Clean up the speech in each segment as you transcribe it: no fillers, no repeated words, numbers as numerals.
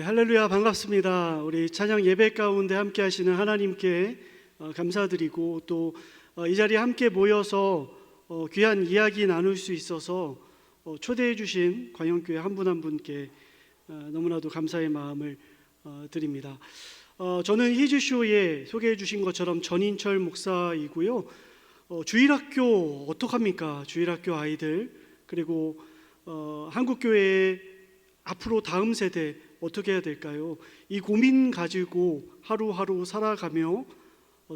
할렐루야, 반갑습니다. 우리 찬양 예배 가운데 함께 하시는 하나님께 감사드리고 또 이 자리에 함께 모여서 귀한 이야기 나눌 수 있어서 초대해 주신 광영교회 한 분 한 분께 너무나도 감사의 마음을 드립니다. 저는 희주쇼에 소개해 주신 것처럼 전인철 목사이고요. 주일학교 어떡합니까? 주일학교 아이들, 그리고 한국교회의 앞으로 다음 세대 어떻게 해야 될까요? 이 고민 가지고 하루하루 살아가며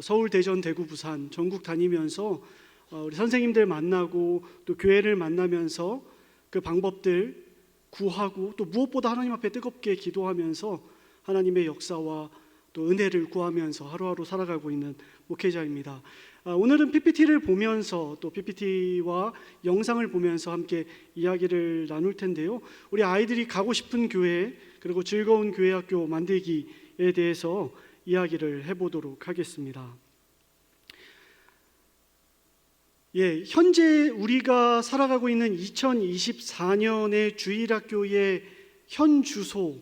서울, 대전, 대구, 부산 전국 다니면서 우리 선생님들 만나고 또 교회를 만나면서 그 방법들 구하고 또 무엇보다 하나님 앞에 뜨겁게 기도하면서 하나님의 역사와 또 은혜를 구하면서 하루하루 살아가고 있는 목회자입니다. 오늘은 PPT를 보면서 또 PPT와 영상을 보면서 함께 이야기를 나눌 텐데요. 우리 아이들이 가고 싶은 교회 그리고 즐거운 교회학교 만들기에 대해서 이야기를 해보도록 하겠습니다. 현재 우리가 살아가고 있는 2024년의 주일학교의 현 주소,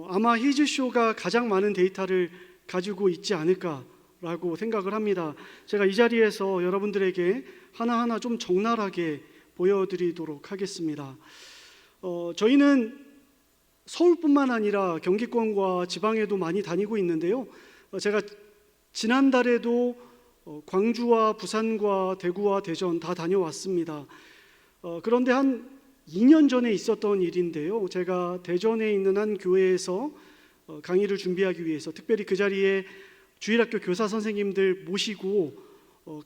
아마 히즈쇼가 가장 많은 데이터를 가지고 있지 않을까라고 생각을 합니다. 제가 이 자리에서 여러분들에게 하나하나 좀 적나라하게 보여드리도록 하겠습니다. 저희는 서울뿐만 아니라 경기권과 지방에도 많이 다니고 있는데요. 제가 지난달에도 광주와 부산과 대구와 대전 다 다녀왔습니다. 그런데 한 2년 전에 있었던 일인데요. 제가 대전에 있는 한 교회에서 강의를 준비하기 위해서 특별히 그 자리에 주일학교 교사 선생님들 모시고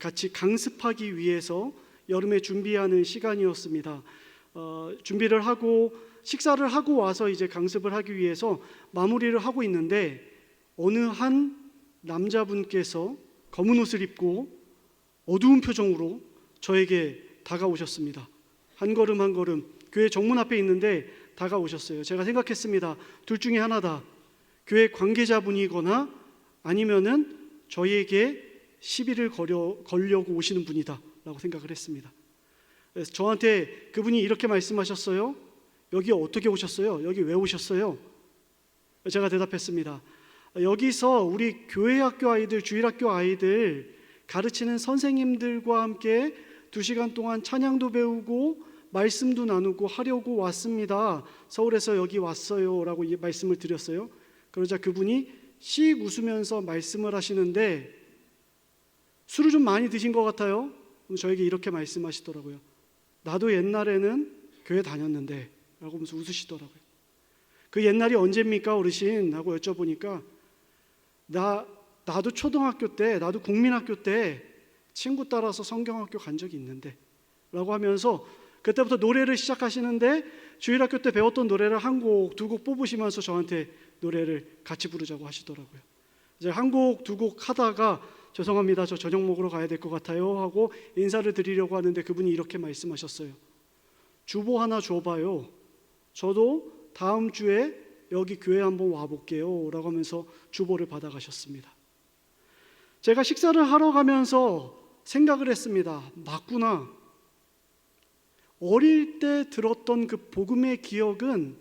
같이 강습하기 위해서 여름에 준비하는 시간이었습니다. 준비를 하고 식사를 하고 와서 이제 강습을 하기 위해서 마무리를 하고 있는데 어느 한 남자분께서 검은 옷을 입고 어두운 표정으로 저에게 다가오셨습니다. 한 걸음 한 걸음 교회 정문 앞에 있는데 다가오셨어요. 제가 생각했습니다. 둘 중에 하나다. 교회 관계자분이거나 아니면은 저희에게 시비를 걸려고 오시는 분이다 라고 생각을 했습니다. 그래서 저한테 그분이 이렇게 말씀하셨어요. 여기 어떻게 오셨어요? 여기 왜 오셨어요? 제가 대답했습니다. 여기서 우리 교회학교 아이들, 주일학교 아이들 가르치는 선생님들과 함께 2시간 동안 찬양도 배우고 말씀도 나누고 하려고 왔습니다. 서울에서 여기 왔어요 라고 말씀을 드렸어요. 그러자 그분이 씩 웃으면서 말씀을 하시는데 술을 좀 많이 드신 것 같아요. 저에게 이렇게 말씀하시더라고요. 나도 옛날에는 교회 다녔는데 라고 하면서 웃으시더라고요. 그 옛날이 언제입니까 어르신? 하고 여쭤보니까 나도 초등학교 때, 나도 국민학교 때 친구 따라서 성경학교 간 적이 있는데 라고 하면서 그때부터 노래를 시작하시는데 주일학교 때 배웠던 노래를 한 곡, 2곡 뽑으시면서 저한테 노래를 같이 부르자고 하시더라고요. 이제 한 곡, 2곡 하다가 죄송합니다, 저 저녁 먹으러 가야 될 것 같아요 하고 인사를 드리려고 하는데 그분이 이렇게 말씀하셨어요. 주보 하나 줘봐요. 저도 다음 주에 여기 교회 한번 와볼게요 라고 하면서 주보를 받아가셨습니다. 제가 식사를 하러 가면서 생각을 했습니다. 맞구나. 어릴 때 들었던 그 복음의 기억은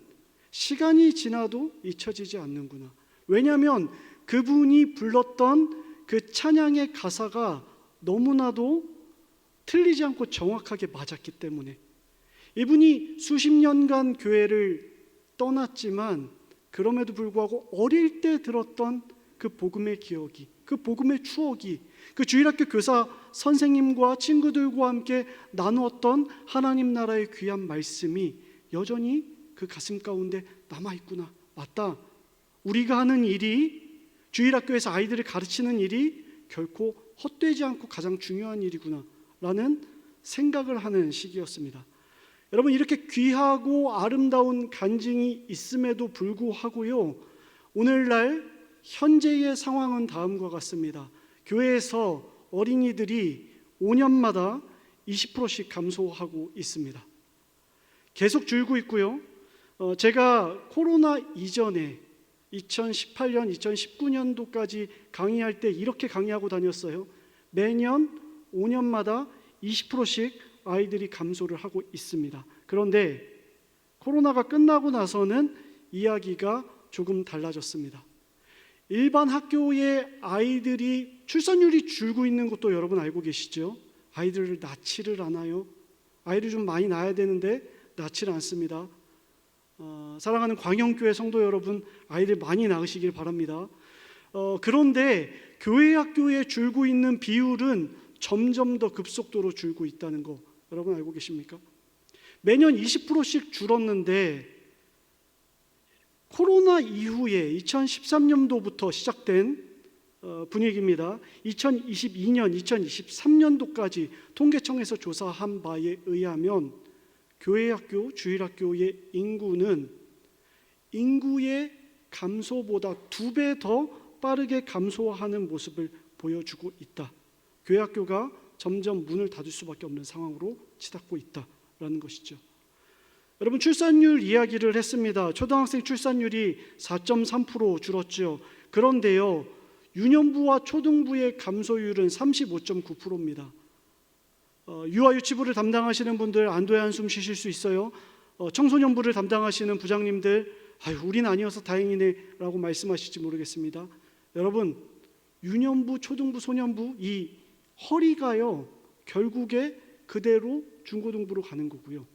시간이 지나도 잊혀지지 않는구나. 왜냐하면 그분이 불렀던 그 찬양의 가사가 너무나도 틀리지 않고 정확하게 맞았기 때문에 이분이 수십 년간 교회를 떠났지만 그럼에도 불구하고 어릴 때 들었던 그 복음의 기억이, 그 복음의 추억이, 그 주일학교 교사 선생님과 친구들과 함께 나누었던 하나님 나라의 귀한 말씀이 여전히 그 가슴 가운데 남아있구나. 맞다. 우리가 하는 일이, 주일학교에서 아이들을 가르치는 일이 결코 헛되지 않고 가장 중요한 일이구나 라는 생각을 하는 시기였습니다. 여러분, 이렇게 귀하고 아름다운 간증이 있음에도 불구하고요, 오늘날 현재의 상황은 다음과 같습니다. 교회에서 어린이들이 5년마다 20%씩 감소하고 있습니다. 계속 줄고 있고요. 제가 코로나 이전에 2018년, 2019년도까지 강의할 때 이렇게 강의하고 다녔어요. 매년 5년마다 20%씩 아이들이 감소를 하고 있습니다. 그런데 코로나가 끝나고 나서는 이야기가 조금 달라졌습니다. 일반 학교의 아이들이 출산율이 줄고 있는 것도 여러분 알고 계시죠? 아이들을 낳지를 않아요. 아이를 좀 많이 낳아야 되는데 낳지를 않습니다. 사랑하는 광영교회 성도 여러분, 아이들 많이 낳으시길 바랍니다. 그런데 교회 학교에 줄고 있는 비율은 점점 더 급속도로 줄고 있다는 거 여러분 알고 계십니까? 매년 20%씩 줄었는데 코로나 이후에 2013년도부터 시작된 분위기입니다. 2022년, 2023년도까지 통계청에서 조사한 바에 의하면 교회학교, 주일학교의 인구는 인구의 감소보다 2배 더 빠르게 감소하는 모습을 보여주고 있다. 교회학교가 점점 문을 닫을 수밖에 없는 상황으로 치닫고 있다라는 것이죠. 여러분, 출산율 이야기를 했습니다. 초등학생 출산율이 4.3% 줄었죠. 그런데요, 유년부와 초등부의 감소율은 35.9%입니다. 유아유치부를 담당하시는 분들 안도의 한숨 쉬실 수 있어요. 청소년부를 담당하시는 부장님들, 아유, 우린 아니어서 다행이네 라고 말씀하실지 모르겠습니다. 여러분, 유년부, 초등부, 소년부 이 허리가요, 결국에 그대로 중고등부로 가는 거고요.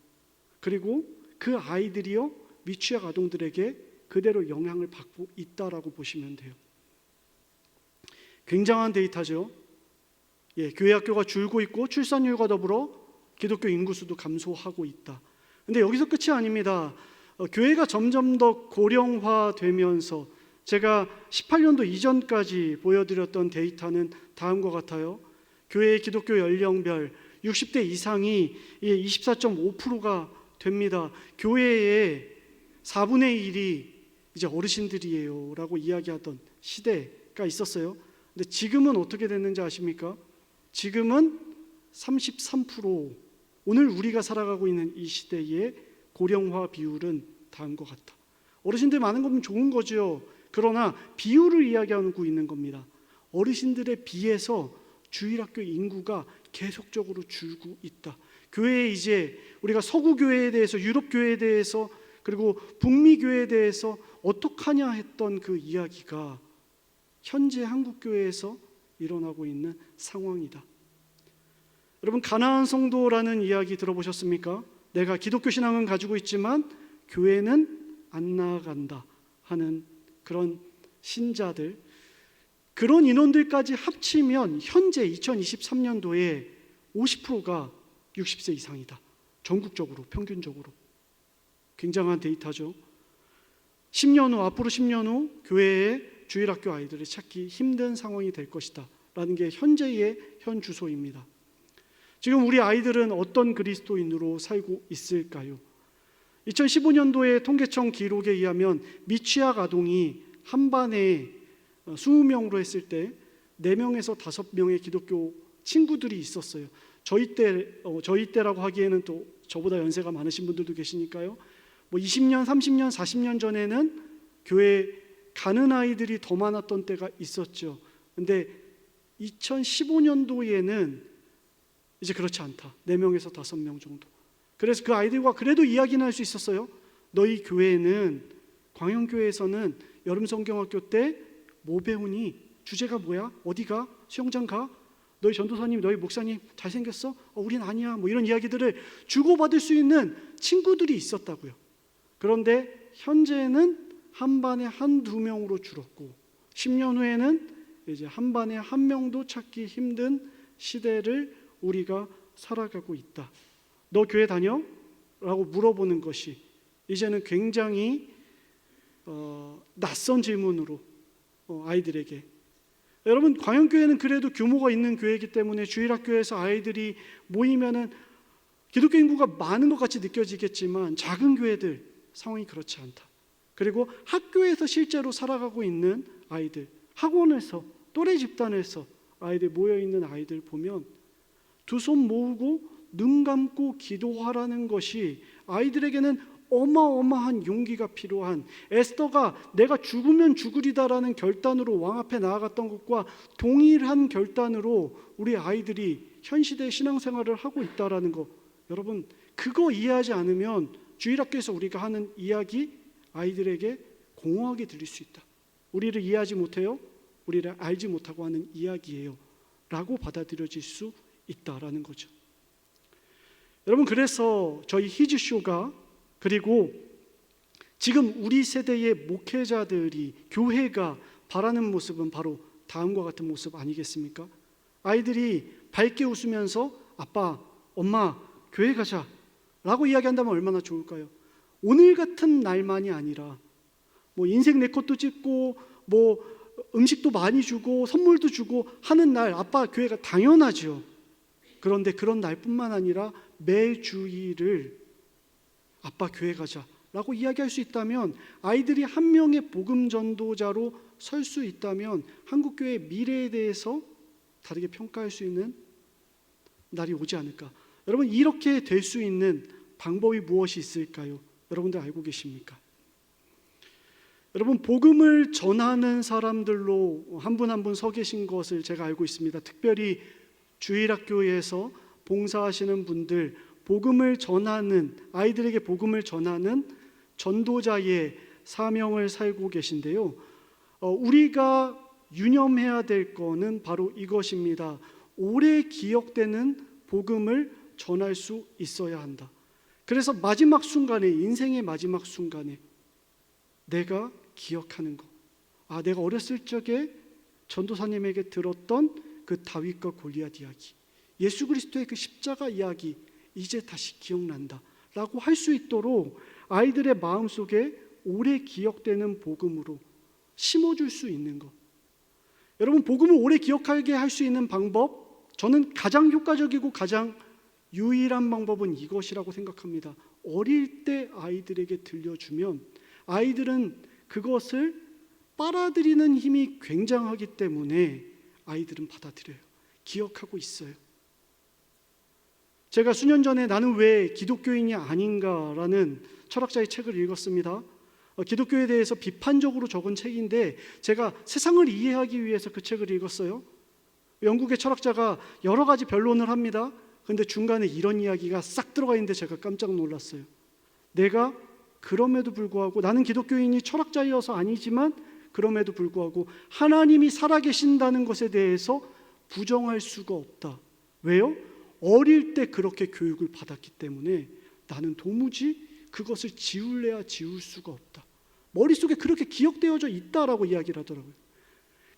그리고 그 아이들이요, 미취학 아동들에게 그대로 영향을 받고 있다라고 보시면 돼요. 굉장한 데이터죠. 교회 학교가 줄고 있고 출산율과 더불어 기독교 인구수도 감소하고 있다. 근데 여기서 끝이 아닙니다. 교회가 점점 더 고령화되면서 제가 18년도 이전까지 보여드렸던 데이터는 다음과 같아요. 교회의 기독교 연령별 60대 이상이 24.5%가 됩니다. 교회의 4분의 1이 이제 어르신들이에요 라고 이야기하던 시대가 있었어요. 근데 지금은 어떻게 됐는지 아십니까? 지금은 33%. 오늘 우리가 살아가고 있는 이 시대의 고령화 비율은 다음과 같다. 어르신들 많은 건 좋은 거죠. 그러나 비율을 이야기하고 있는 겁니다. 어르신들에 비해서 주일학교 인구가 계속적으로 줄고 있다. 교회에 이제 우리가 서구교회에 대해서, 유럽교회에 대해서, 그리고 북미교회에 대해서 어떡하냐 했던 그 이야기가 현재 한국교회에서 일어나고 있는 상황이다. 여러분, 가나안 성도라는 이야기 들어보셨습니까? 내가 기독교 신앙은 가지고 있지만 교회는 안 나아간다 하는 그런 신자들, 그런 인원들까지 합치면 현재 2023년도에 50%가 60세 이상이다. 전국적으로, 평균적으로. 굉장한 데이터죠. 10년 후, 앞으로 10년 후 교회의 주일학교 아이들을 찾기 힘든 상황이 될 것이다 라는 게 현재의 현 주소입니다. 지금 우리 아이들은 어떤 그리스도인으로 살고 있을까요? 2015년도에 통계청 기록에 의하면 미취학 아동이 한 반에 20명으로 했을 때 4명에서 5명의 기독교 친구들이 있었어요. 저희 때라고 하기에는 또 저보다 연세가 많으신 분들도 계시니까요. 20년, 30년, 40년 전에는 교회에 가는 아이들이 더 많았던 때가 있었죠. 근데 2015년도에는 이제 그렇지 않다. 4명에서 5명 정도. 그래서 그 아이들과 그래도 이야기는 할 수 있었어요. 너희 교회는, 광영교회에서는 여름 성경학교 때 뭐 배우니? 주제가 뭐야? 어디가? 수영장 가? 너희 전도사님, 너희 목사님 잘생겼어? 우린 아니야. 이런 이야기들을 주고받을 수 있는 친구들이 있었다고요. 그런데 현재는 한 반에 1-2명으로 줄었고 10년 후에는 이제 한 반에 1명도 찾기 힘든 시대를 우리가 살아가고 있다. 너 교회 다녀? 라고 물어보는 것이 이제는 굉장히 낯선 질문으로 아이들에게. 여러분, 광영교회는 그래도 규모가 있는 교회이기 때문에 주일학교에서 아이들이 모이면은 기독교 인구가 많은 것 같이 느껴지겠지만 작은 교회들 상황이 그렇지 않다. 그리고 학교에서 실제로 살아가고 있는 아이들, 학원에서, 또래 집단에서 아이들 모여있는 아이들 보면 두 손 모으고 눈 감고 기도하라는 것이 아이들에게는 어마어마한 용기가 필요한, 에스더가 내가 죽으면 죽으리다라는 결단으로 왕 앞에 나아갔던 것과 동일한 결단으로 우리 아이들이 현 시대의 신앙생활을 하고 있다라는 거, 여러분 그거 이해하지 않으면 주일학교에서 우리가 하는 이야기 아이들에게 공허하게 들릴 수 있다. 우리를 이해하지 못해요. 우리를 알지 못하고 하는 이야기예요. 라고 받아들여질 수 있다라는 거죠. 여러분, 그래서 저희 히즈쇼가, 그리고 지금 우리 세대의 목회자들이, 교회가 바라는 모습은 바로 다음과 같은 모습 아니겠습니까? 아이들이 밝게 웃으면서 아빠, 엄마, 교회 가자 라고 이야기한다면 얼마나 좋을까요? 오늘 같은 날만이 아니라 인생 내 것도 찍고 음식도 많이 주고 선물도 주고 하는 날, 아빠 교회가 당연하죠. 그런데 그런 날뿐만 아니라 매주일을 아빠 교회 가자 라고 이야기할 수 있다면, 아이들이 한 명의 복음 전도자로 설 수 있다면 한국교회의 미래에 대해서 다르게 평가할 수 있는 날이 오지 않을까. 여러분, 이렇게 될 수 있는 방법이 무엇이 있을까요? 여러분들 알고 계십니까? 여러분, 복음을 전하는 사람들로 한 분 한 분 서 계신 것을 제가 알고 있습니다. 특별히 주일학교에서 봉사하시는 분들, 복음을 전하는, 아이들에게 복음을 전하는 전도자의 사명을 살고 계신데요. 우리가 유념해야 될 거는 바로 이것입니다. 오래 기억되는 복음을 전할 수 있어야 한다. 그래서 마지막 순간에, 인생의 마지막 순간에 내가 기억하는 것, 내가 어렸을 적에 전도사님에게 들었던 그 다윗과 골리앗 이야기, 예수 그리스도의 그 십자가 이야기 이제 다시 기억난다 라고 할 수 있도록 아이들의 마음속에 오래 기억되는 복음으로 심어줄 수 있는 것. 여러분, 복음을 오래 기억하게 할 수 있는 방법, 저는 가장 효과적이고 가장 유일한 방법은 이것이라고 생각합니다. 어릴 때 아이들에게 들려주면 아이들은 그것을 빨아들이는 힘이 굉장하기 때문에 아이들은 받아들여요. 기억하고 있어요. 제가 수년 전에 나는 왜 기독교인이 아닌가라는 철학자의 책을 읽었습니다. 기독교에 대해서 비판적으로 적은 책인데 제가 세상을 이해하기 위해서 그 책을 읽었어요. 영국의 철학자가 여러 가지 변론을 합니다. 그런데 중간에 이런 이야기가 싹 들어가 있는데 제가 깜짝 놀랐어요. 내가 그럼에도 불구하고, 나는 기독교인이 철학자이어서 아니지만 그럼에도 불구하고 하나님이 살아계신다는 것에 대해서 부정할 수가 없다. 왜요? 어릴 때 그렇게 교육을 받았기 때문에 나는 도무지 그것을 지울래야 지울 수가 없다. 머릿속에 그렇게 기억되어져 있다라고 이야기를 하더라고요.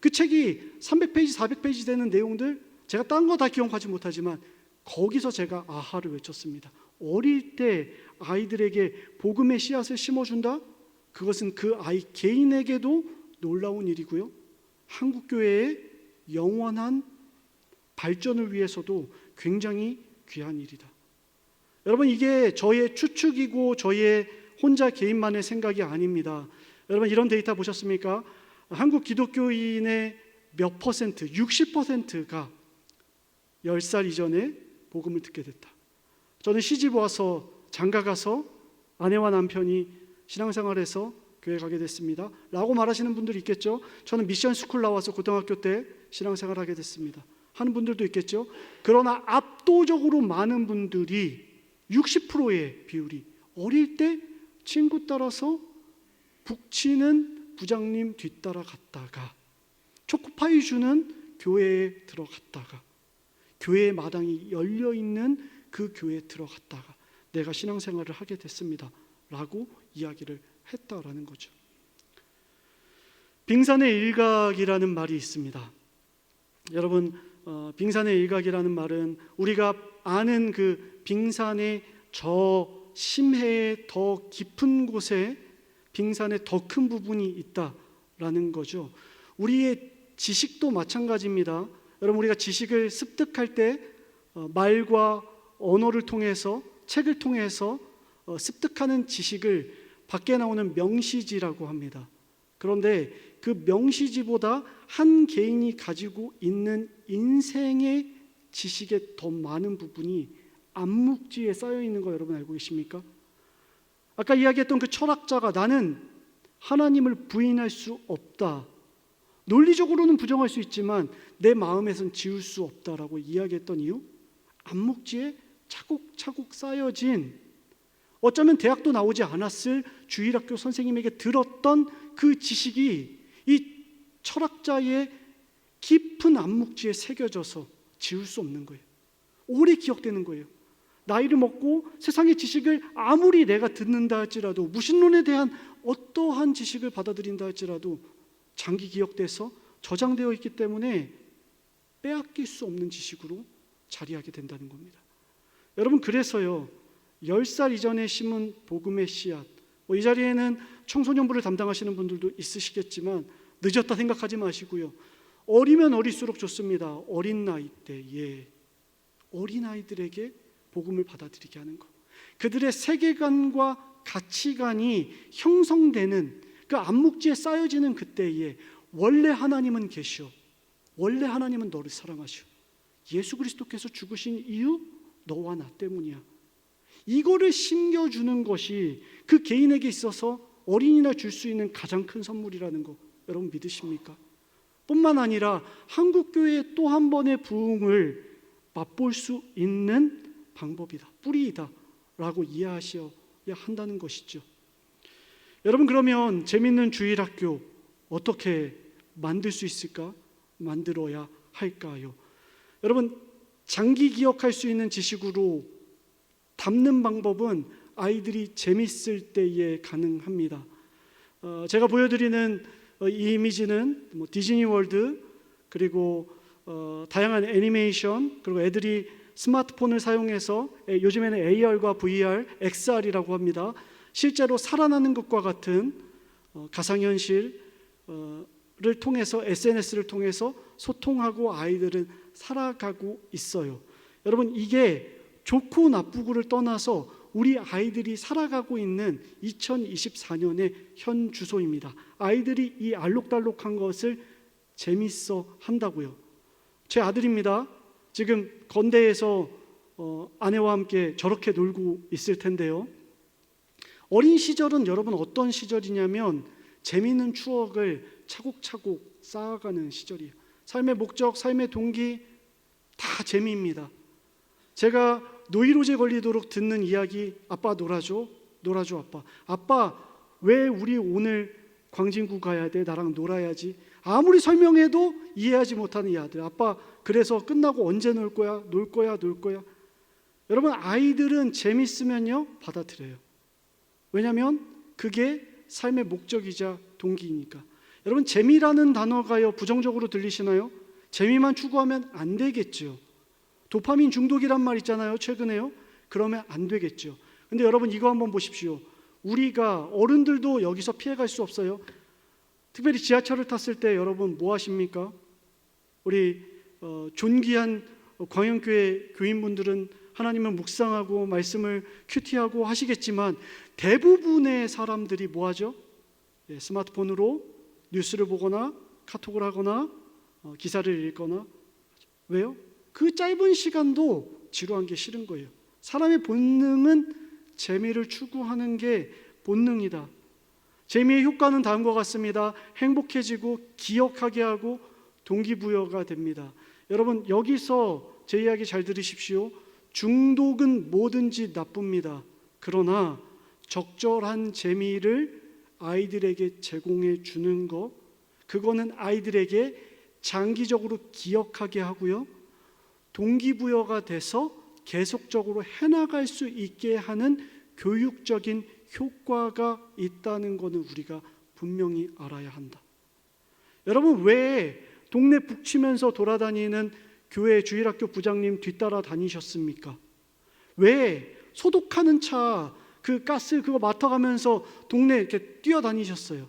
그 책이 300페이지, 400페이지 되는 내용들, 제가 딴 거 다 기억하지 못하지만 거기서 제가 아하를 외쳤습니다. 어릴 때 아이들에게 복음의 씨앗을 심어준다? 그것은 그 아이 개인에게도 놀라운 일이고요, 한국교회의 영원한 발전을 위해서도 굉장히 귀한 일이다. 여러분, 이게 저의 추측이고 저의 혼자 개인만의 생각이 아닙니다. 여러분, 이런 데이터 보셨습니까? 한국 기독교인의 몇 퍼센트, 60%가 10살 이전에 복음을 듣게 됐다. 저는 시집 와서 장가 가서 아내와 남편이 신앙생활해서 교회 가게 됐습니다 라고 말하시는 분들이 있겠죠. 저는 미션 스쿨 나와서 고등학교 때 신앙생활하게 됐습니다 하는 분들도 있겠죠. 그러나 압도적으로 많은 분들이, 60%의 비율이 어릴 때 친구 따라서 북치는 부장님 뒤따라 갔다가 초코파이 주는 교회에 들어갔다가 교회의 마당이 열려있는 그 교회에 들어갔다가 내가 신앙생활을 하게 됐습니다 라고 이야기를 했다라는 거죠. 빙산의 일각이라는 말이 있습니다. 여러분, 빙산의 일각이라는 말은 우리가 아는 그 빙산의 저 심해의 더 깊은 곳에 빙산의 더 큰 부분이 있다라는 거죠. 우리의 지식도 마찬가지입니다. 여러분, 우리가 지식을 습득할 때 말과 언어를 통해서, 책을 통해서 습득하는 지식을 밖에 나오는 명시지라고 합니다. 그런데 그 명시지보다 한 개인이 가지고 있는 인생의 지식의 더 많은 부분이 암묵지에 쌓여 있는 거 여러분 알고 계십니까? 아까 이야기했던 그 철학자가 나는 하나님을 부인할 수 없다, 논리적으로는 부정할 수 있지만 내 마음에선 지울 수 없다라고 이야기했던 이유, 암묵지에 차곡차곡 쌓여진 어쩌면 대학도 나오지 않았을 주일학교 선생님에게 들었던 그 지식이 이 철학자의 깊은 안목지에 새겨져서 지울 수 없는 거예요. 오래 기억되는 거예요. 나이를 먹고 세상의 지식을 아무리 내가 듣는다 할지라도, 무신론에 대한 어떠한 지식을 받아들인다 할지라도 장기 기억돼서 저장되어 있기 때문에 빼앗길 수 없는 지식으로 자리하게 된다는 겁니다. 여러분, 그래서요, 10살 이전에 심은 복음의 씨앗, 이 자리에는 청소년부를 담당하시는 분들도 있으시겠지만 늦었다 생각하지 마시고요, 어리면 어릴수록 좋습니다. 어린 나이 때에 어린아이들에게 복음을 받아들이게 하는 것, 그들의 세계관과 가치관이 형성되는 그 안목지에 쌓여지는 그때에 원래 하나님은 계시오, 원래 하나님은 너를 사랑하시오, 예수 그리스도께서 죽으신 이유 너와 나 때문이야, 이거를 심겨주는 것이 그 개인에게 있어서 어린이날 줄 수 있는 가장 큰 선물이라는 거 여러분 믿으십니까? 뿐만 아니라 한국교회의 또 한 번의 부흥을 맛볼 수 있는 방법이다, 뿌리이다 라고 이해하셔야 한다는 것이죠. 여러분, 그러면 재밌는 주일학교 어떻게 만들 수 있을까? 만들어야 할까요? 여러분, 장기 기억할 수 있는 지식으로 담는 방법은 아이들이 재밌을 때에 가능합니다. 제가 보여드리는 이 이미지는 디즈니 월드, 그리고 다양한 애니메이션, 그리고 애들이 스마트폰을 사용해서, 요즘에는 AR과 VR, XR이라고 합니다, 실제로 살아나는 것과 같은 가상현실을 통해서, SNS를 통해서 소통하고 아이들은 살아가고 있어요. 여러분, 이게 좋고 나쁘고를 떠나서 우리 아이들이 살아가고 있는 2024년의 현 주소입니다. 아이들이 이 알록달록한 것을 재밌어 한다고요. 제 아들입니다. 지금 건대에서 아내와 함께 저렇게 놀고 있을 텐데요, 어린 시절은 여러분 어떤 시절이냐면 재미있는 추억을 차곡차곡 쌓아가는 시절이에요. 삶의 목적, 삶의 동기 다 재미입니다. 제가 노이로제 걸리도록 듣는 이야기, 아빠 놀아줘, 놀아줘 아빠. 아빠, 왜 우리 오늘 광진구 가야 돼? 나랑 놀아야지. 아무리 설명해도 이해하지 못하는 이 아들. 아빠, 그래서 끝나고 언제 놀 거야? 놀 거야? 놀 거야? 여러분, 아이들은 재밌으면요 받아들여요. 왜냐하면 그게 삶의 목적이자 동기이니까. 여러분, 재미라는 단어가요 부정적으로 들리시나요? 재미만 추구하면 안 되겠죠. 도파민 중독이란 말 있잖아요, 최근에요. 그러면 안 되겠죠. 근데 여러분, 이거 한번 보십시오. 우리가 어른들도 여기서 피해갈 수 없어요. 특별히 지하철을 탔을 때 여러분 뭐 하십니까? 우리 존귀한 광영교회 교인분들은 하나님을 묵상하고 말씀을 큐티하고 하시겠지만 대부분의 사람들이 뭐 하죠? 스마트폰으로 뉴스를 보거나 카톡을 하거나 기사를 읽거나. 왜요? 그 짧은 시간도 지루한 게 싫은 거예요. 사람의 본능은 재미를 추구하는 게 본능이다. 재미의 효과는 다음과 같습니다. 행복해지고 기억하게 하고 동기부여가 됩니다. 여러분, 여기서 제 이야기 잘 들으십시오. 중독은 뭐든지 나쁩니다. 그러나 적절한 재미를 아이들에게 제공해 주는 것, 그거는 아이들에게 장기적으로 기억하게 하고요, 동기부여가 돼서 계속적으로 해나갈 수 있게 하는 교육적인 효과가 있다는 것은 우리가 분명히 알아야 한다. 여러분, 왜 동네 북치면서 돌아다니는 교회 주일학교 부장님 뒤따라 다니셨습니까? 왜 소독하는 차 그 가스 그거 맡아가면서 동네 이렇게 뛰어다니셨어요?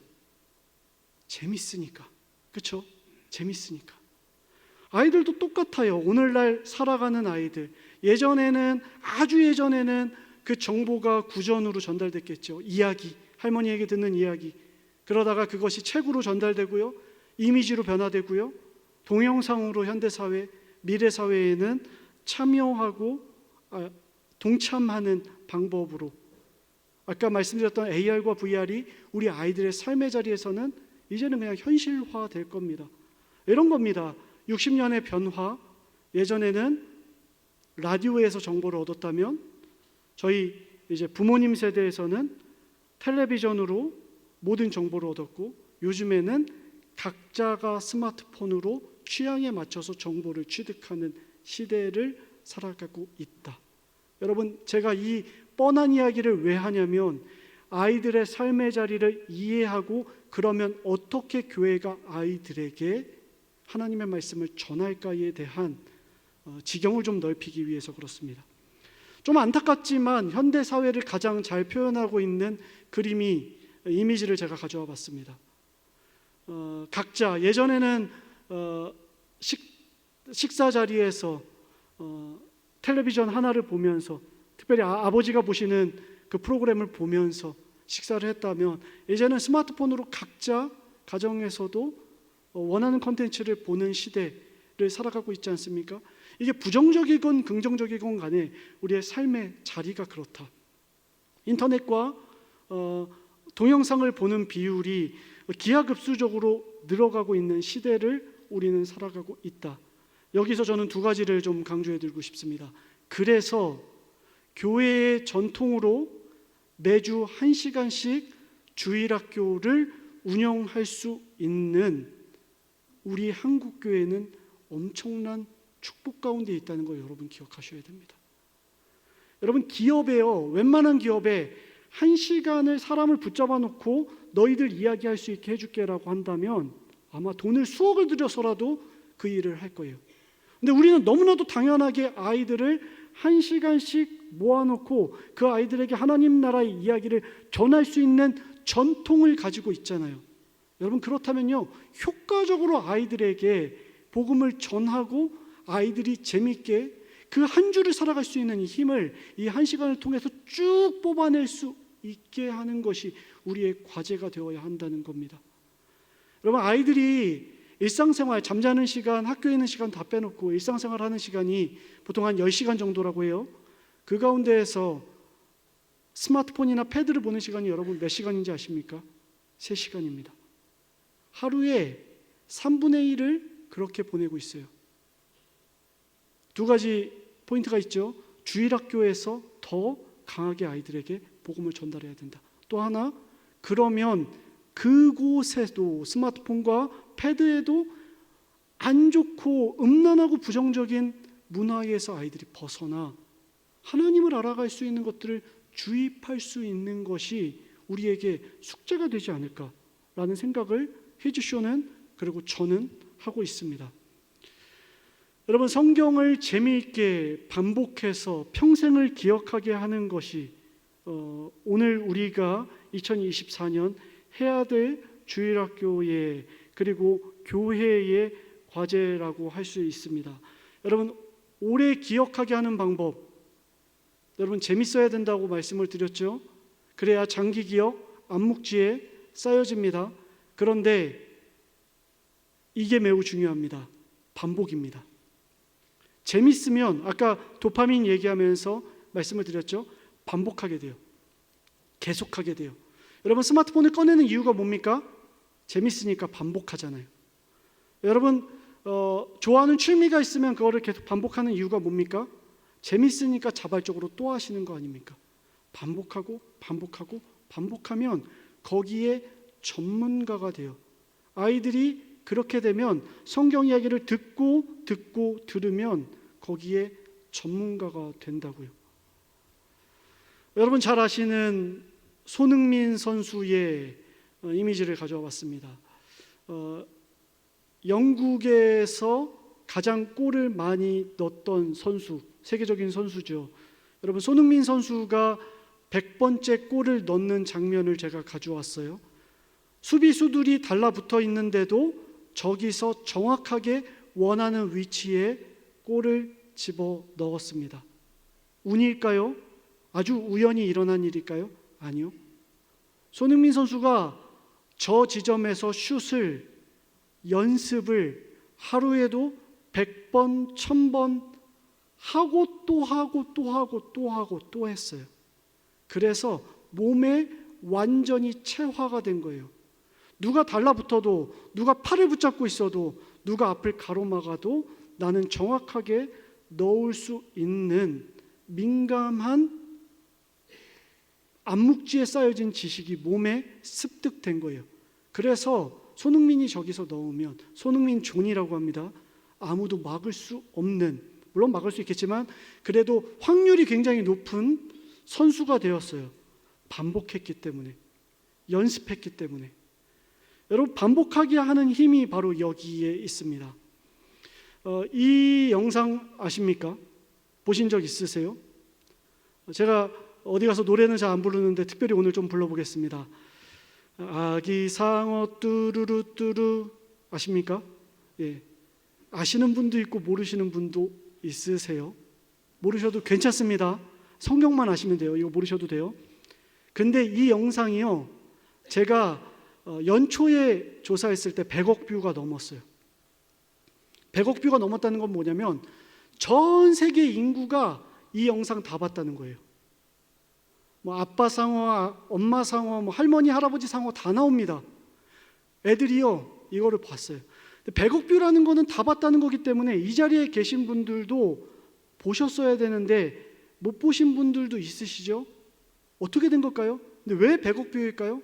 재밌으니까. 그렇죠? 재밌으니까. 아이들도 똑같아요. 오늘날 살아가는 아이들, 예전에는, 아주 예전에는 그 정보가 구전으로 전달됐겠죠. 이야기, 할머니에게 듣는 이야기. 그러다가 그것이 책으로 전달되고요, 이미지로 변화되고요, 동영상으로 현대사회, 미래사회에는 참여하고 동참하는 방법으로, 아까 말씀드렸던 AR과 VR이 우리 아이들의 삶의 자리에서는 이제는 그냥 현실화될 겁니다. 이런 겁니다. 60년의 변화. 예전에는 라디오에서 정보를 얻었다면 저희 이제 부모님 세대에서는 텔레비전으로 모든 정보를 얻었고, 요즘에는 각자가 스마트폰으로 취향에 맞춰서 정보를 취득하는 시대를 살아가고 있다. 여러분, 제가 이 뻔한 이야기를 왜 하냐면 아이들의 삶의 자리를 이해하고 그러면 어떻게 교회가 아이들에게 하나님의 말씀을 전할까에 대한 지경을 좀 넓히기 위해서 그렇습니다. 좀 안타깝지만 현대 사회를 가장 잘 표현하고 있는 이미지를 제가 가져와 봤습니다. 각자 예전에는 식사 자리에서 텔레비전 하나를 보면서, 특별히 아버지가 보시는 그 프로그램을 보면서 식사를 했다면, 이제는 스마트폰으로 각자 가정에서도 원하는 콘텐츠를 보는 시대를 살아가고 있지 않습니까? 이게 부정적이건 긍정적이건 간에 우리의 삶의 자리가 그렇다. 인터넷과 동영상을 보는 비율이 기하급수적으로 늘어가고 있는 시대를 우리는 살아가고 있다. 여기서 저는 두 가지를 좀 강조해 드리고 싶습니다. 그래서 교회의 전통으로 매주 1시간씩 주일학교를 운영할 수 있는 우리 한국교회는 엄청난 축복 가운데 있다는 걸 여러분 기억하셔야 됩니다. 여러분, 기업에요, 웬만한 기업에 1시간을 사람을 붙잡아 놓고 너희들 이야기할 수 있게 해줄게라고 한다면 아마 돈을 수억을 들여서라도 그 일을 할 거예요. 근데 우리는 너무나도 당연하게 아이들을 1시간씩 모아놓고 그 아이들에게 하나님 나라의 이야기를 전할 수 있는 전통을 가지고 있잖아요. 여러분, 그렇다면요, 효과적으로 아이들에게 복음을 전하고 아이들이 재밌게 그 한 주를 살아갈 수 있는 이 힘을 이 1시간을 통해서 쭉 뽑아낼 수 있게 하는 것이 우리의 과제가 되어야 한다는 겁니다. 여러분, 아이들이 일상생활, 잠자는 시간, 학교에 있는 시간 다 빼놓고 일상생활 하는 시간이 보통 한 10시간 정도라고 해요. 그 가운데에서 스마트폰이나 패드를 보는 시간이 여러분 몇 시간인지 아십니까? 3시간입니다. 하루에 3분의 1을 그렇게 보내고 있어요. 두 가지 포인트가 있죠. 주일학교에서 더 강하게 아이들에게 복음을 전달해야 된다. 또 하나, 그러면 그곳에도 스마트폰과 패드에도 안 좋고 음란하고 부정적인 문화에서 아이들이 벗어나 하나님을 알아갈 수 있는 것들을 주입할 수 있는 것이 우리에게 숙제가 되지 않을까라는 생각을 히즈쇼는, 그리고 저는 하고 있습니다. 여러분, 성경을 재미있게 반복해서 평생을 기억하게 하는 것이 오늘 우리가 2024년 해야 될 주일학교의, 그리고 교회의 과제라고 할 수 있습니다. 여러분, 오래 기억하게 하는 방법, 여러분 재밌어야 된다고 말씀을 드렸죠. 그래야 장기 기억, 암묵지에 쌓여집니다. 그런데 이게 매우 중요합니다. 반복입니다. 재밌으면, 아까 도파민 얘기하면서 말씀을 드렸죠. 반복하게 돼요. 계속하게 돼요. 여러분, 스마트폰을 꺼내는 이유가 뭡니까? 재밌으니까 반복하잖아요. 여러분, 좋아하는 취미가 있으면 그거를 계속 반복하는 이유가 뭡니까? 재밌으니까 자발적으로 또 하시는 거 아닙니까? 반복하고 반복하고 반복하면 거기에 전문가가 돼요. 아이들이 그렇게 되면 성경 이야기를 듣고 들으면 거기에 전문가가 된다고요. 여러분 잘 아시는 손흥민 선수의 이미지를 가져와 봤습니다. 영국에서 가장 골을 많이 넣었던 선수, 세계적인 선수죠. 여러분, 손흥민 선수가 100번째 골을 넣는 장면을 제가 가져왔어요. 수비수들이 달라붙어 있는데도 저기서 정확하게 원하는 위치에 골을 집어 넣었습니다. 운일까요? 아주 우연히 일어난 일일까요? 아니요. 손흥민 선수가 저 지점에서 슛을 연습을 하루에도 100번, 1000번 하고 또 하고 또 하고 또 하고 또 했어요. 그래서 몸에 완전히 체화가 된 거예요. 누가 달라붙어도, 누가 팔을 붙잡고 있어도, 누가 앞을 가로막아도 나는 정확하게 넣을 수 있는 민감한 암묵지에 쌓여진 지식이 몸에 습득된 거예요. 그래서 손흥민이 저기서 넣으면, 손흥민 존이라고 합니다. 아무도 막을 수 없는, 물론 막을 수 있겠지만 그래도 확률이 굉장히 높은 선수가 되었어요. 반복했기 때문에, 연습했기 때문에. 여러분, 반복하게 하는 힘이 바로 여기에 있습니다. 이 영상 아십니까? 보신 적 있으세요? 제가 어디 가서 노래는 잘 안 부르는데 특별히 오늘 좀 불러보겠습니다. 아기 상어 뚜루루 뚜루, 아십니까? 예. 아시는 분도 있고 모르시는 분도 있으세요? 모르셔도 괜찮습니다. 성경만 아시면 돼요. 이거 모르셔도 돼요. 근데 이 영상이요, 제가 연초에 조사했을 때 100억 뷰가 넘었어요. 100억 뷰가 넘었다는 건 뭐냐면 전 세계 인구가 이 영상 다 봤다는 거예요. 뭐 아빠 상어, 엄마 상어, 뭐 할머니, 할아버지 상어 다 나옵니다. 애들이요, 이거를 봤어요. 100억 뷰라는 거는 다 봤다는 거기 때문에 이 자리에 계신 분들도 보셨어야 되는데 못 보신 분들도 있으시죠? 어떻게 된 걸까요? 근데 왜 100억 뷰일까요?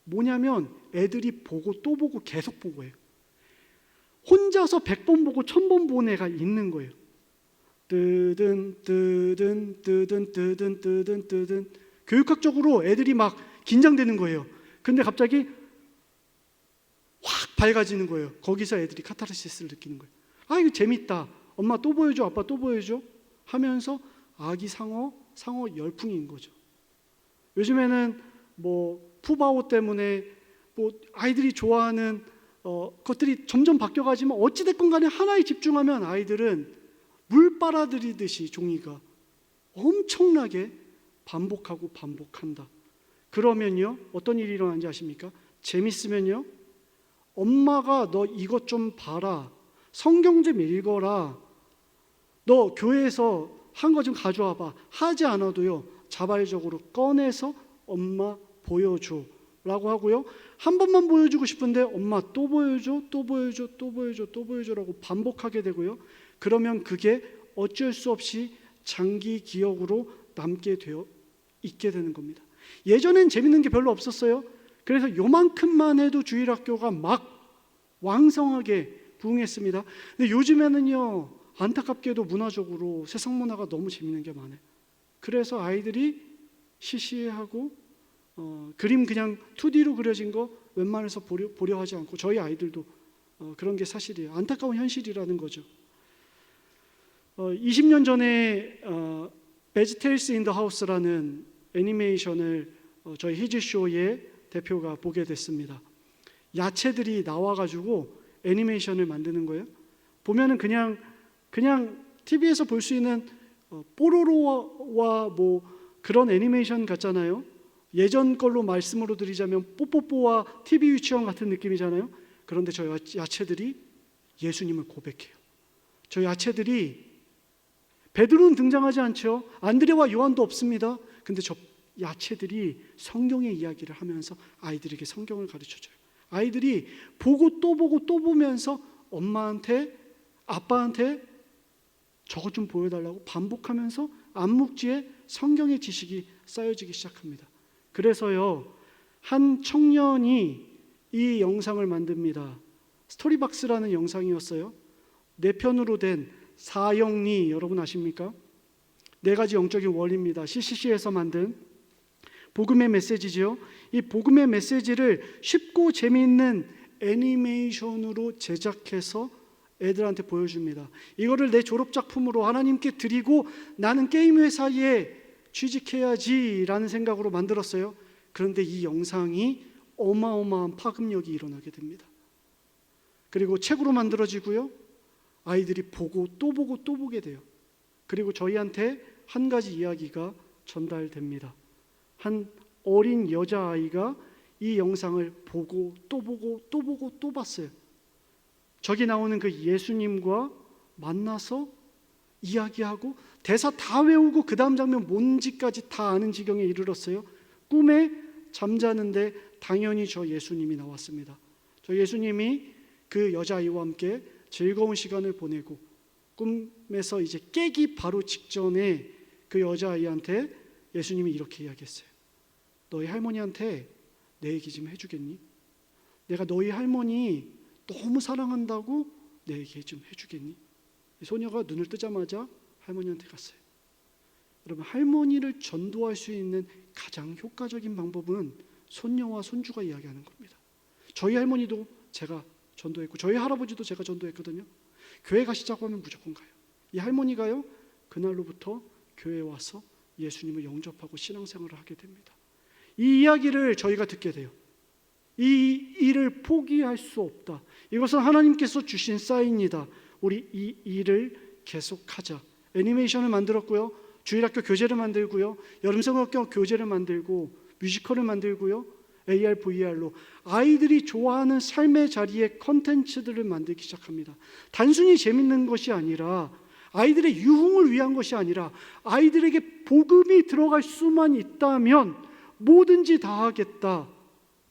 뭐냐면 애들이 보고 또 보고 계속 본 거예요. 혼자서 100번 보고 1000번 본 애가 있는 거예요. 뜨든 뜨든 뜨든 뜨든 뜨든 뜨든. 교육학적으로 애들이 막 긴장되는 거예요. 근데 갑자기 확 밝아지는 거예요. 거기서 애들이 카타르시스를 느끼는 거예요. 아, 이거 재밌다. 엄마 또 보여줘, 아빠 또 보여줘 하면서 아기 상어 열풍인 거죠. 요즘에는 뭐 푸바오 때문에 뭐 아이들이 좋아하는 것들이 점점 바뀌어가지만 어찌됐건 간에 하나에 집중하면 아이들은 물 빨아들이듯이 종이가 엄청나게 반복하고 반복한다. 그러면요, 어떤 일이 일어나는지 아십니까? 재밌으면요, 엄마가 너 이것 좀 봐라, 성경 좀 읽어라, 너 교회에서 한 거 좀 가져와 봐 하지 않아도요, 자발적으로 꺼내서 엄마 보여줘 라고 하고요, 한 번만 보여주고 싶은데 엄마 또 보여줘, 또 보여줘, 또 보여줘, 또 보여줘라고 반복하게 되고요. 그러면 그게 어쩔 수 없이 장기 기억으로 남게 되어 있게 되는 겁니다. 예전엔 재밌는 게 별로 없었어요. 그래서 요만큼만 해도 주일학교가 막 왕성하게 부흥했습니다. 근데 요즘에는요, 안타깝게도 문화적으로 세상 문화가 너무 재밌는 게 많아요. 그래서 아이들이 시시해하고 그림 그냥 2D로 그려진 거 웬만해서 보려 하지 않고, 저희 아이들도 그런 게 사실이에요. 안타까운 현실이라는 거죠. 20년 전에 베지테일스 인 더 하우스라는 애니메이션을 저희 히즈쇼의 대표가 보게 됐습니다. 야채들이 나와가지고 애니메이션을 만드는 거예요. 보면은 그냥 TV에서 볼 수 있는 뽀로로와 뭐 그런 애니메이션 같잖아요. 예전 걸로 말씀으로 드리자면 뽀뽀뽀와 TV 유치원 같은 느낌이잖아요. 그런데 저 야채들이 예수님을 고백해요. 저 야채들이, 베드로는 등장하지 않죠. 안드레와 요한도 없습니다. 근데 저 야채들이 성경의 이야기를 하면서 아이들에게 성경을 가르쳐줘요. 아이들이 보고 또 보면서 엄마한테, 아빠한테 저것 좀 보여달라고 반복하면서 암묵지에 성경의 지식이 쌓여지기 시작합니다. 그래서요, 한 청년이 이 영상을 만듭니다. 스토리박스라는 영상이었어요. 4편으로 된 사형리, 여러분 아십니까? 4가지 영적인 원리입니다. CCC에서 만든 복음의 메시지죠. 이 복음의 메시지를 쉽고 재미있는 애니메이션으로 제작해서 애들한테 보여줍니다. 이거를 내 졸업작품으로 하나님께 드리고 나는 게임 회사에 취직해야지라는 생각으로 만들었어요. 그런데 이 영상이 어마어마한 파급력이 일어나게 됩니다. 그리고 책으로 만들어지고요, 아이들이 보고 또 보게 돼요. 그리고 저희한테 한 가지 이야기가 전달됩니다. 한 어린 여자아이가 이 영상을 보고 또 봤어요. 저기 나오는 그 예수님과 만나서 이야기하고 대사 다 외우고 그 다음 장면 뭔지까지 다 아는 지경에 이르렀어요. 꿈에 잠자는데 당연히 저 예수님이 나왔습니다. 저 예수님이 그 여자아이와 함께 즐거운 시간을 보내고 꿈에서 이제 깨기 바로 직전에 그 여자아이한테 예수님이 이렇게 이야기했어요. 너희 할머니한테 내 얘기 좀 해주겠니? 내가 너희 할머니 너무 사랑한다고 내 얘기 좀 해주겠니? 소녀가 눈을 뜨자마자 할머니한테 갔어요. 여러분, 할머니를 전도할 수 있는 가장 효과적인 방법은 손녀와 손주가 이야기하는 겁니다. 저희 할머니도 제가 전도했고 저희 할아버지도 제가 전도했거든요. 교회 가시자고 하면 무조건 가요. 이 할머니가요, 그날로부터 교회에 와서 예수님을 영접하고 신앙생활을 하게 됩니다. 이 이야기를 저희가 듣게 돼요. 이 일을 포기할 수 없다. 이것은 하나님께서 주신 사인이다. 우리 이 일을 계속하자. 애니메이션을 만들었고요, 주일학교 교재를 만들고요, 여름성경학교 교재를 만들고 뮤지컬을 만들고요, AR, VR로 아이들이 좋아하는 삶의 자리에 컨텐츠들을 만들기 시작합니다. 단순히 재밌는 것이 아니라, 아이들의 유흥을 위한 것이 아니라 아이들에게 복음이 들어갈 수만 있다면 뭐든지 다 하겠다.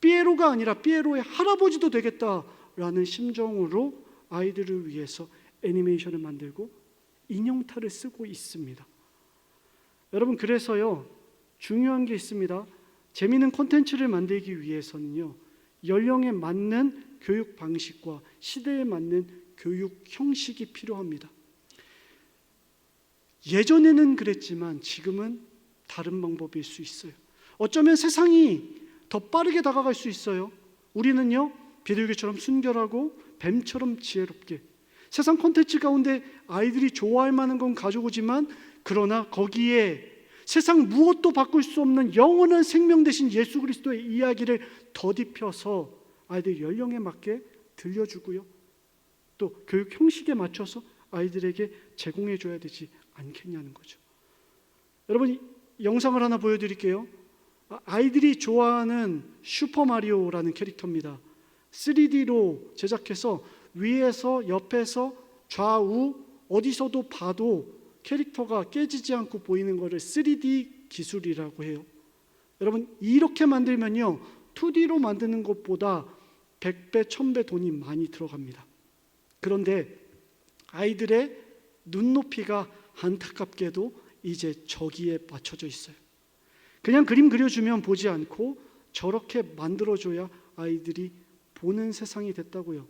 피에로가 아니라 피에로의 할아버지도 되겠다라는 심정으로 아이들을 위해서 애니메이션을 만들고 인형탈을 쓰고 있습니다. 여러분, 그래서요, 중요한 게 있습니다. 재미있는 콘텐츠를 만들기 위해서는요, 연령에 맞는 교육 방식과 시대에 맞는 교육 형식이 필요합니다. 예전에는 그랬지만 지금은 다른 방법일 수 있어요. 어쩌면 세상이 더 빠르게 다가갈 수 있어요. 우리는요, 비둘기처럼 순결하고 뱀처럼 지혜롭게 세상 콘텐츠 가운데 아이들이 좋아할 만한 건 가져오지만, 그러나 거기에 세상 무엇도 바꿀 수 없는 영원한 생명 되신 예수 그리스도의 이야기를 더딥혀서 아이들 연령에 맞게 들려주고요, 또 교육 형식에 맞춰서 아이들에게 제공해 줘야 되지 않겠냐는 거죠. 여러분, 영상을 하나 보여드릴게요. 아이들이 좋아하는 슈퍼마리오라는 캐릭터입니다. 3D로 제작해서 위에서 옆에서 좌우 어디서도 봐도 캐릭터가 깨지지 않고 보이는 것을 3D 기술이라고 해요. 여러분, 이렇게 만들면요, 2D로 만드는 것보다 100배, 1000배 돈이 많이 들어갑니다. 그런데 아이들의 눈높이가 안타깝게도 이제 저기에 맞춰져 있어요. 그냥 그림 그려주면 보지 않고 저렇게 만들어줘야 아이들이 보는 세상이 됐다고요.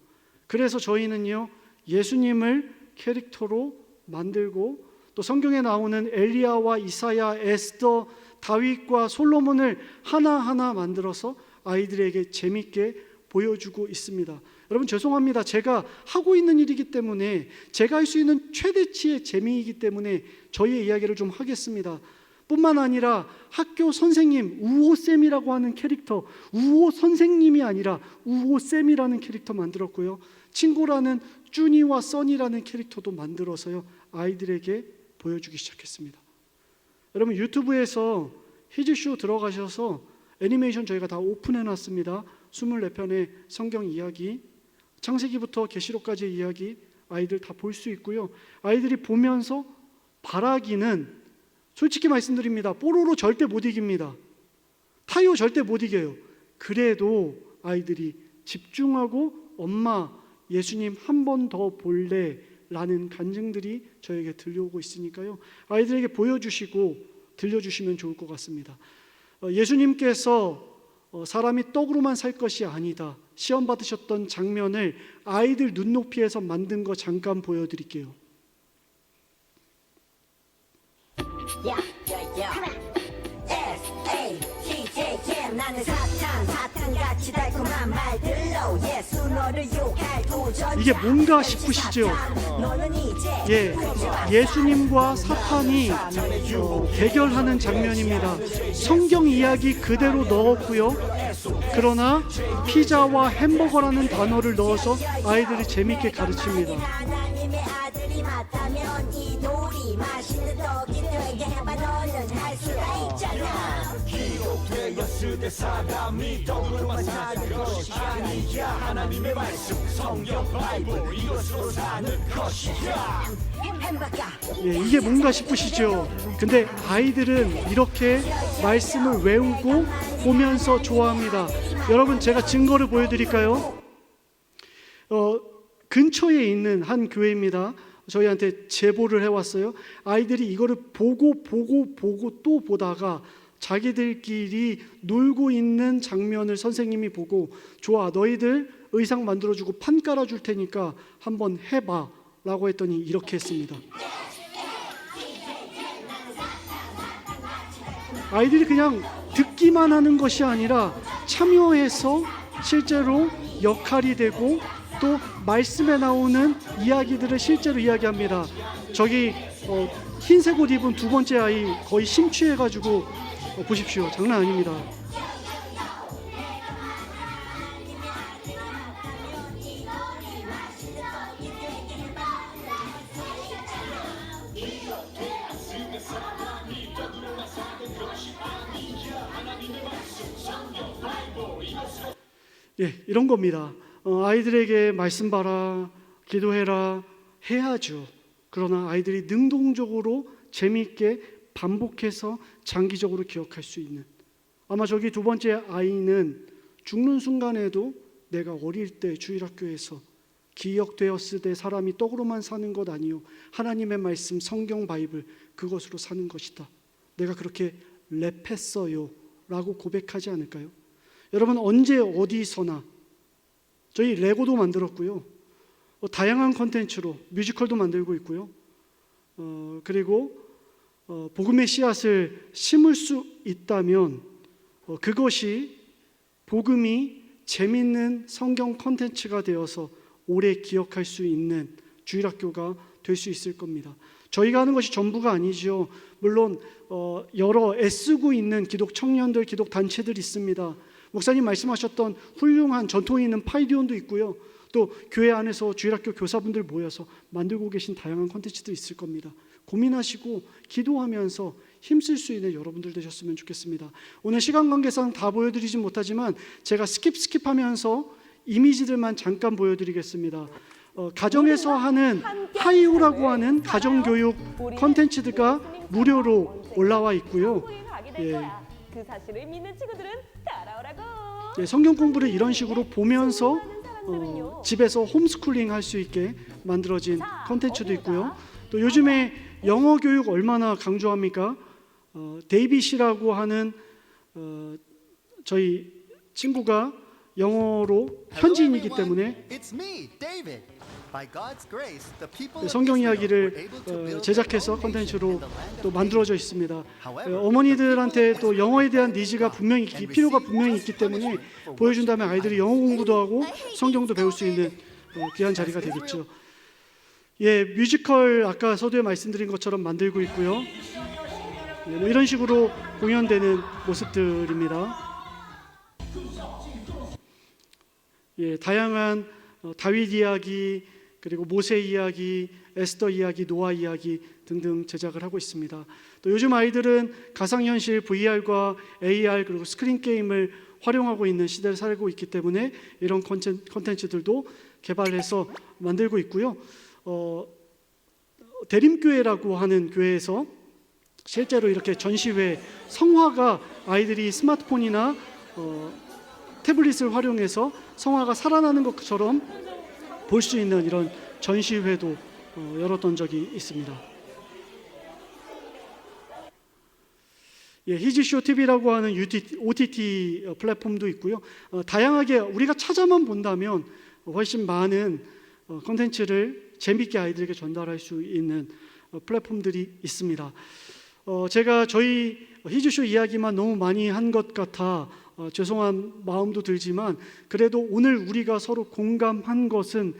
그래서 저희는요, 예수님을 캐릭터로 만들고 또 성경에 나오는 엘리야와 이사야, 에스더, 다윗과 솔로몬을 하나하나 만들어서 아이들에게 재밌게 보여주고 있습니다. 여러분, 죄송합니다. 제가 하고 있는 일이기 때문에, 제가 할 수 있는 최대치의 재미이기 때문에 저희의 이야기를 좀 하겠습니다. 뿐만 아니라 학교 선생님 우호쌤이라고 하는 캐릭터, 우호 선생님이 아니라 우호쌤이라는 캐릭터 만들었고요, 친구라는 쭈니와 써니라는 캐릭터도 만들어서요, 아이들에게 보여주기 시작했습니다. 여러분, 유튜브에서 히즈쇼 들어가셔서 애니메이션 저희가 다 오픈해놨습니다. 24편의 성경 이야기, 창세기부터 계시록까지의 이야기, 아이들 다 볼 수 있고요. 아이들이 보면서 바라기는 솔직히 말씀드립니다. 뽀로로 절대 못 이깁니다. 타요 절대 못 이겨요. 그래도 아이들이 집중하고 엄마, 예수님 한 번 더 볼래 라는 간증들이 저에게 들려오고 있으니까요, 아이들에게 보여주시고 들려주시면 좋을 것 같습니다. 예수님께서 사람이 떡으로만 살 것이 아니다, 시험 받으셨던 장면을 아이들 눈높이에서 만든 거 잠깐 보여드릴게요. 이게 뭔가 싶으시죠? 예수님과 사탄이 대결하는 장면입니다. 성경 이야기 그대로 넣었고요, 그러나 피자와 햄버거라는 단어를 넣어서 아이들이 재밌게 가르칩니다. 기록되었으되 사람이 떡으로만 사는 것이 아니야. 하나님의 말씀 성경 바이블 이것으로 사는 것이야. 이게 뭔가 싶으시죠? 근데 아이들은 이렇게 말씀을 외우고 보면서 좋아합니다. 여러분, 제가 증거를 보여드릴까요? 근처에 있는 한 교회입니다. 저희한테 제보를 해왔어요. 아이들이 이거를 보고 또 보다가 자기들끼리 놀고 있는 장면을 선생님이 보고, 좋아, 너희들 의상 만들어주고 판 깔아줄 테니까 한번 해봐 라고 했더니 이렇게 했습니다. 아이들이 그냥 듣기만 하는 것이 아니라 참여해서 실제로 역할이 되고 또 말씀에 나오는 이야기들을 실제로 이야기합니다. 저기 흰색 옷 입은 두 번째 아이 거의 심취해가지고 보십시오. 장난 아닙니다. 예, 이런 겁니다. 아이들에게 말씀 봐라, 기도해라 해야죠. 그러나 아이들이 능동적으로 재미있게 반복해서 장기적으로 기억할 수 있는, 아마 저기 두 번째 아이는 죽는 순간에도 내가 어릴 때 주일학교에서 기억되었을 때 사람이 떡으로만 사는 것 아니요 하나님의 말씀 성경 바이블 그것으로 사는 것이다, 내가 그렇게 랩했어요 라고 고백하지 않을까요? 여러분, 언제 어디서나 저희 레고도 만들었고요, 다양한 컨텐츠로 뮤지컬도 만들고 있고요, 그리고 복음의 씨앗을 심을 수 있다면 그것이 복음이 재밌는 성경 컨텐츠가 되어서 오래 기억할 수 있는 주일학교가 될 수 있을 겁니다. 저희가 하는 것이 전부가 아니죠. 물론 여러 애쓰고 있는 기독 청년들, 기독 단체들이 있습니다. 목사님 말씀하셨던 훌륭한 전통이 있는 파이디온도 있고요, 또 교회 안에서 주일학교 교사분들 모여서 만들고 계신 다양한 콘텐츠도 있을 겁니다. 고민하시고 기도하면서 힘쓸 수 있는 여러분들 되셨으면 좋겠습니다. 오늘 시간 관계상 다 보여드리진 못하지만 제가 스킵하면서 이미지들만 잠깐 보여드리겠습니다. 가정에서 하는 하이오라고 하는 가정교육 콘텐츠가 무료로 올라와 있고요. 그 사실을 믿는 친구들은 따라오라고. 성경 공부를 이런 식으로 보면서 집에서 홈스쿨링 할 수 있게 만들어진 콘텐츠도 있고요. 또 요즘에 영어 교육 얼마나 강조합니까? 데이빗이라고 하는 저희 친구가 영어로 현지인이기 때문에 성경 이야기를 제작해서 콘텐츠로 또 만들어져 있습니다. 어머니들한테 또 영어에 대한 니즈가 분명히 필요가 분명히 있기 때문에 보여준다면 아이들이 영어 공부도 하고 성경도 배울 수 있는 귀한 자리가 되겠죠. 예, 뮤지컬 아까 서두에 말씀드린 것처럼 만들고 있고요. 이런 식으로 공연되는 모습들입니다. 예, 다양한 다윗 이야기, 그리고 모세 이야기, 에스더 이야기, 노아 이야기 등등 제작을 하고 있습니다. 또 요즘 아이들은 가상현실, VR과 AR 그리고 스크린 게임을 활용하고 있는 시대를 살고 있기 때문에 이런 콘텐츠들도 개발해서 만들고 있고요. 대림교회라고 하는 교회에서 실제로 이렇게 전시회, 성화가 아이들이 스마트폰이나 태블릿을 활용해서 성화가 살아나는 것처럼 볼 수 있는 이런 전시회도 열었던 적이 있습니다. 예, 히지쇼 TV라고 하는 OTT 플랫폼도 있고요. 다양하게 우리가 찾아만 본다면 훨씬 많은 콘텐츠를 재밌게 아이들에게 전달할 수 있는 플랫폼들이 있습니다. 제가 저희 히지쇼 이야기만 너무 많이 한 것 같아 죄송한 마음도 들지만, 그래도 오늘 우리가 서로 공감한 것은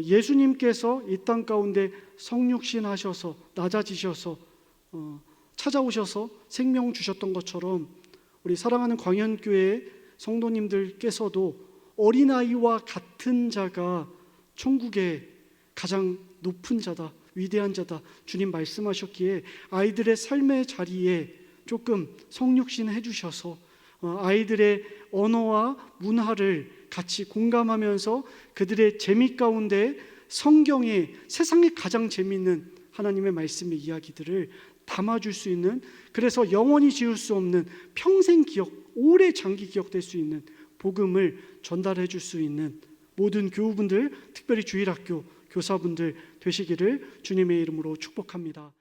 예수님께서 이 땅 가운데 성육신 하셔서 낮아지셔서 찾아오셔서 생명 주셨던 것처럼 우리 사랑하는 광현교회 성도님들께서도 어린아이와 같은 자가 천국의 가장 높은 자다, 위대한 자다 주님 말씀하셨기에 아이들의 삶의 자리에 조금 성육신 해주셔서 아이들의 언어와 문화를 같이 공감하면서 그들의 재미 가운데 성경의 세상에 가장 재미있는 하나님의 말씀의 이야기들을 담아줄 수 있는, 그래서 영원히 지울 수 없는 평생 기억, 오래 장기 기억될 수 있는 복음을 전달해 줄 수 있는 모든 교우분들, 특별히 주일학교 교사분들 되시기를 주님의 이름으로 축복합니다.